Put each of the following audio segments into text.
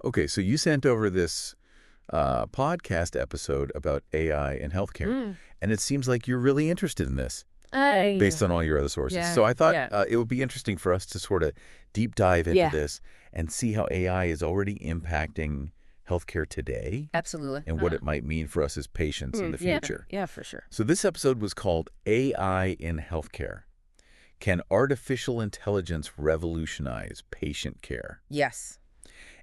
Okay, so you sent over this podcast episode about AI in healthcare, and it seems like you're really interested in this based on all your other sources. Yeah, So I thought yeah. it would be interesting for us to sort of deep dive into Yeah. this and see how AI is already impacting healthcare today Absolutely. and what it might mean for us as patients in the Yeah, future. yeah, for sure. So this episode was called AI in Healthcare. Can artificial intelligence revolutionize patient care? Yes.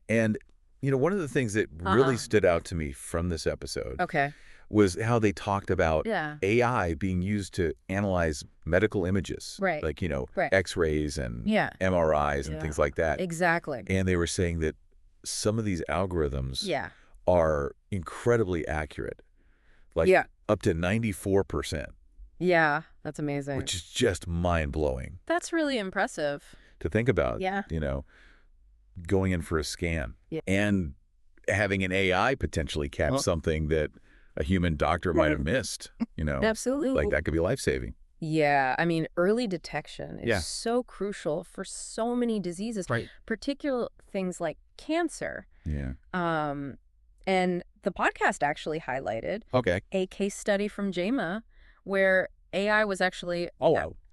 And, one of the things that really stood out to me from this episode Okay. was how they talked about Yeah. AI being used to analyze medical images, Right. like, Right. X-rays and Yeah. MRIs and things like that. Exactly. And they were saying that some of these algorithms Yeah. are incredibly accurate, like Yeah. up to 94%, Yeah. That's amazing. which is just mind-blowing That's really impressive. to think about, Yeah. going in for a scan Yeah. and having an AI potentially catch something that a human doctor might have missed, Absolutely. like that could be life-saving. Yeah. I mean, early detection is Yeah. so crucial for so many diseases, Right. particular things like cancer. Yeah. And the podcast actually highlighted Okay. a case study from JAMA where AI was actually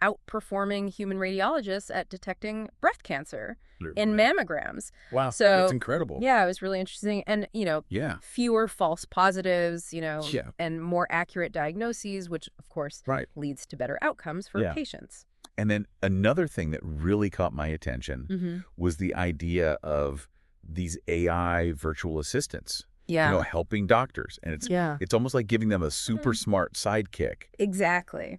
outperforming human radiologists at detecting breast cancer in mammograms. Wow. So That's incredible. yeah, it was really interesting. And, Yeah. fewer false positives, Yeah. and more accurate diagnoses, which, of course, Right. leads to better outcomes for Yeah. patients. And then another thing that really caught my attention Mm-hmm. was the idea of these AI virtual assistants, Yeah. helping doctors. And it's almost like giving them a super smart sidekick, Exactly.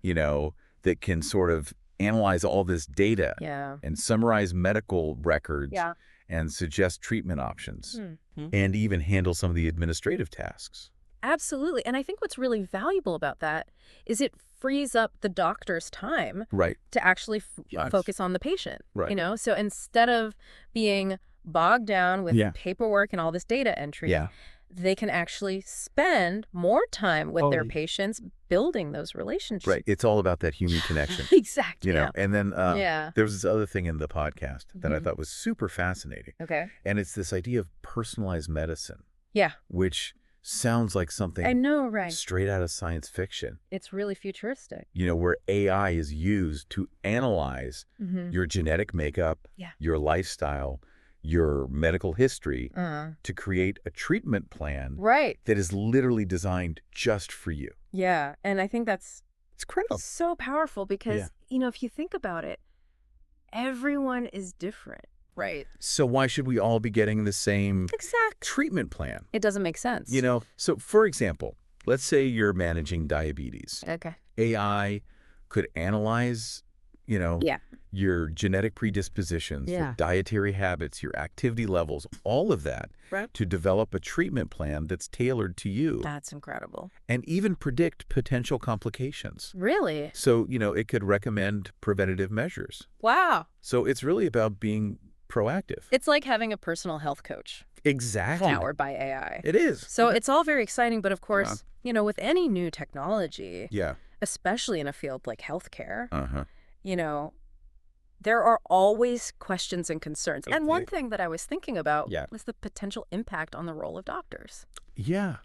that can sort of analyze all this data Yeah. and summarize medical records Yeah. and suggest treatment options Mm-hmm. and even handle some of the administrative tasks. Absolutely. And I think what's really valuable about that is it frees up the doctor's time Right. to actually Yes. focus on the patient. Right. So instead of being bogged down with Yeah. paperwork and all this data entry, Yeah. they can actually spend more time with their Totally. patients building those relationships. Right. It's all about that human connection. Exactly. Yeah. And then Yeah. there was this other thing in the podcast that I Mhm. thought was super fascinating. Okay. And it's this idea of personalized medicine, Yeah. which sounds like I something know, right? straight out of science fiction, It's really futuristic. where AI is used to analyze Mm-hmm. your genetic makeup, Yeah. your lifestyle, your medical history Uh-huh. to create a treatment plan Right. that is literally designed just for you. Yeah. And I think that's It's critical. so powerful because, if you think about it, everyone is different. Right. So why should we all be getting the same Exactly. treatment plan? It doesn't make sense. So for example, let's say you're managing diabetes. Okay. AI could analyze, Yeah. your genetic predispositions, Yeah. your dietary habits, your activity levels, all of that Right. to develop a treatment plan that's tailored to you That's incredible. and even predict potential complications. Really? So, it could recommend preventative measures. Wow. So it's really about being proactive. It's like having a personal health coach Exactly. powered by AI. It is. So it's all very exciting, but of course, with any new technology, Yeah. especially in a field like healthcare, Uh-huh. there are always questions and concerns. And one Okay. thing that I was thinking about Yeah. was the potential impact on the role of doctors. Yeah.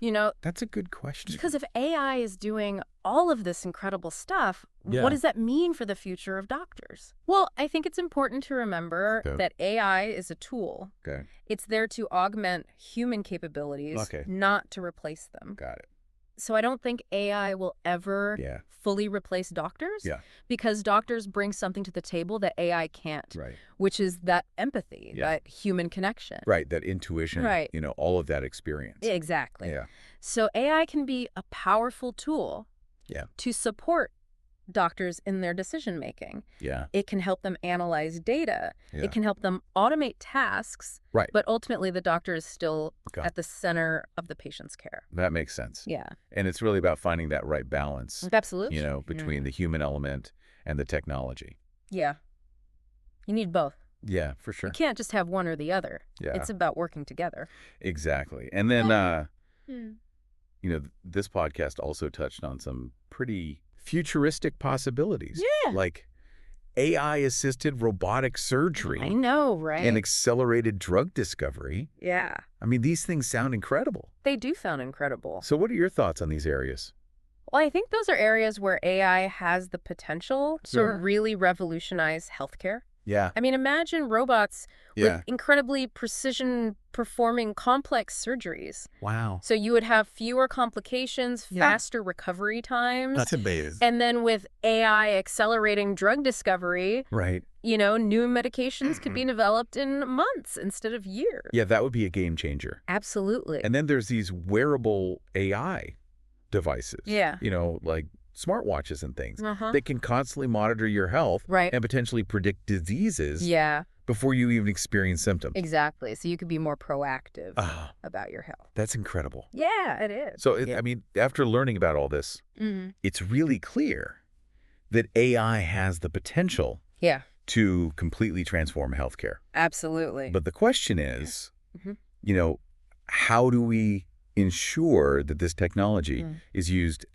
That's a good question. Because if AI is doing all of this incredible stuff, Yeah. what does that mean for the future of doctors? Well, I think it's important to remember Okay. that AI is a tool. Okay. It's there to augment human capabilities, Okay. not to replace them. Got it. So I don't think AI will ever Yeah. fully replace doctors Yeah. because doctors bring something to the table that AI can't, Right. which is that empathy, Yeah. that human connection. Right. That intuition. Right. All of that experience. Exactly. Yeah. So AI can be a powerful tool Yeah. to support doctors in their decision making. Yeah. It can help them analyze data. Yeah. It can help them automate tasks. Right. But ultimately, the doctor is still Got at the center of the patient's care. That makes sense. Yeah, And it's really about finding that right balance, absolutely. between the human element and the technology. Yeah. You need both. Yeah, for sure. You can't just have one or the other. Yeah. It's about working together. Exactly. And then, Hmm. this podcast also touched on some pretty futuristic possibilities. Yeah. Like AI-assisted robotic surgery. I know, right? And accelerated drug discovery. Yeah. I mean, these things sound incredible. They do sound incredible. So what are your thoughts on these areas? Well, I think those are areas where AI has the potential to really revolutionize healthcare. Yeah. I mean, imagine robots with incredibly precision-performing complex surgeries. Wow. So you would have fewer complications, faster recovery times. That's amazing. And then with AI accelerating drug discovery, right, you know, new medications could be developed in months instead of years. Yeah, that would be a game changer. Absolutely. And then there's these wearable AI devices. Yeah. You know, like smartwatches and things. They can constantly monitor your health and potentially predict diseases before you even experience symptoms. Exactly. So you could be more proactive about your health. That's incredible. Yeah, it is. So, I mean, after learning about all this, it's really clear that AI has the potential to completely transform healthcare. Absolutely. But the question is, you know, how do we ensure that this technology is used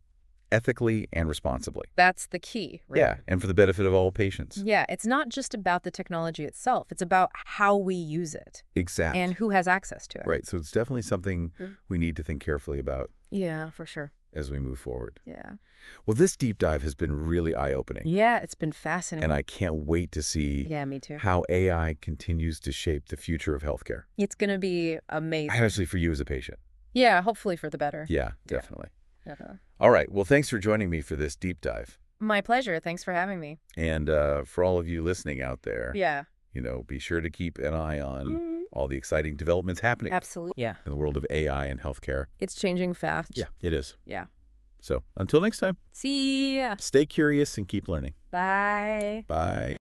ethically and responsibly? That's the key, right? Yeah, and for the benefit of all patients. Yeah, it's not just about the technology itself. It's about how we use it. Exactly. And who has access to it. Right, so it's definitely something we need to think carefully about. Yeah, for sure. As we move forward. Yeah. Well, this deep dive has been really eye-opening. Yeah, it's been fascinating. And I can't wait to see me too. how AI continues to shape the future of healthcare. It's going to be amazing. Especially for you as a patient. Yeah, hopefully for the better. Yeah, definitely. All right. Well, thanks for joining me for this deep dive. My pleasure. Thanks for having me. And for all of you listening out there, you know, be sure to keep an eye on all the exciting developments happening. Absolutely. Yeah. In the world of AI and healthcare. It's changing fast. Yeah, it is. Yeah. So until next time. See ya. Stay curious and keep learning. Bye. Bye.